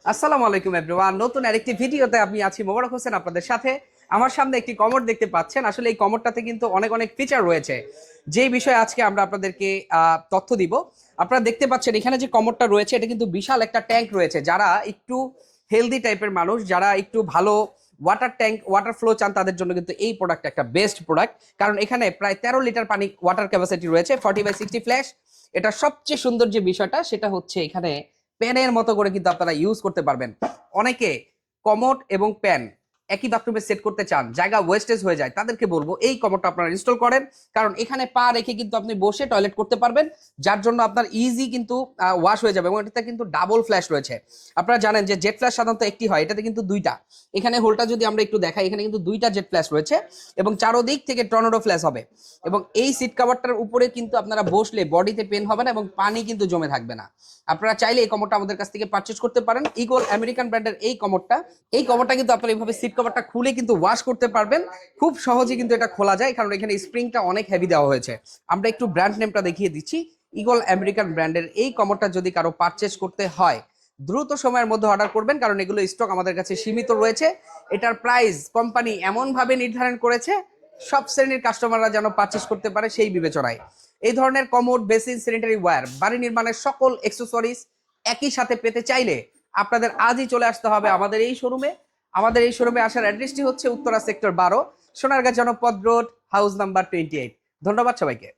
আসসালামু আলাইকুম এভরিওয়ান, নতুন আরেকটি ভিডিওতে আমি আছি মোবারক হোসেন আপনাদের সাথে। আমার সামনে একটি কমোড দেখতে পাচ্ছেন। আসলে এই কমোডটাতে কিন্তু অনেক অনেক ফিচার রয়েছে, যেই বিষয়ে আজকে আমরা আপনাদেরকে তথ্য দিব। আপনারা দেখতে পাচ্ছেন এখানে যে কমোডটা রয়েছে, এটা কিন্তু বিশাল একটা ট্যাঙ্ক রয়েছে। যারা একটু হেলদি টাইপের মানুষ, যারা একটু ভালো ওয়াটার ট্যাঙ্ক ওয়াটার ফ্লো চান, তাদের জন্য কিন্তু এই প্রোডাক্ট একটা বেস্ট প্রোডাক্ট। কারণ এখানে প্রায় 13 লিটার পানি ওয়াটার ক্যাপাসিটি রয়েছে, 40/60 ফ্ল্যাশ। এটা সবচেয়ে সুন্দর যে বিষয়টা সেটা হচ্ছে এখানে প্যানের মতো করে কিন্তু আপনারা ইউজ করতে পারবেন। অনেকে কমোড এবং প্যান একই বাথরুমে সেট করতে চান, জায়গা ওয়েস্টেজ হয়ে যায়, তাদেরকে বলবো এই কমোডটা আপনারা ইনস্টল করেন। কারণ এখানে পা রেখে কিন্তু আপনি বসে টয়লেট করতে পারবেন, যার জন্য আপনার ইজি কিন্তু ওয়াশ হয়ে যাবে। এবং এটাতে কিন্তু ডাবল ফ্ল্যাশ রয়েছে। আপনারা জানেন যে জেট ফ্ল্যাশ সাধারণত একটি হয়, এটাতে কিন্তু দুইটা। এখানে হোলটা যদি আমরা একটু দেখাই, এখানে কিন্তু দুইটা জেট ফ্ল্যাশ রয়েছে এবং চারোদিক থেকে টর্নেডো ফ্ল্যাশ হবে। এবং এই সিট কভারটার উপরে কিন্তু আপনারা বসলে বডিতে পেন হবে না এবং পানি কিন্তু জমে থাকবে না। আপনারা চাইলে এই কমোডটা আমাদের কাছ থেকে পারচেজ করতে পারেন। ইগল আমেরিকান ব্র্যান্ডের এই কমোডটা কিন্তু আপনারা এইভাবে সিট কভারটা খুলে কিন্তু ওয়াশ করতে পারবেন। খুব সহজে কিন্তু এটা খোলা যায়, কারণ এখানে স্প্রিংটা অনেক হেভি দেওয়া হয়েছে। আমরা একটু ব্র্যান্ড নেমটা দেখিয়ে দিচ্ছি। ইগল আমেরিকান ব্র্যান্ডের এই কমোডটা যদি কারো পারচেজ করতে হয়, দ্রুত সময়ের মধ্যে অর্ডার করবেন, কারণ এগুলো স্টক আমাদের কাছে সীমিত রয়েছে। এটার প্রাইস কোম্পানি এমন ভাবে নির্ধারণ করেছে সব শ্রেণীর কাস্টমাররা যেন পারচেজ করতে পারে সেই বিবেচনায়। এই ধরনের কমোড, বেসিন, স্যানিটারি ওয়্যার, বাড়ি নির্মাণের সকল অ্যাক্সেসরিজ একই সাথে পেতে চাইলে আপনাদের আজই চলে আসতে হবে আমাদের এই শোরুমে। আমাদের এই শোরুমে আসার অ্যাড্রেসটি হচ্ছে উত্তরা সেক্টর 12, সোনারগাঁ জনপদ রোড, হাউস নাম্বার 28। ধন্যবাদ সবাইকে।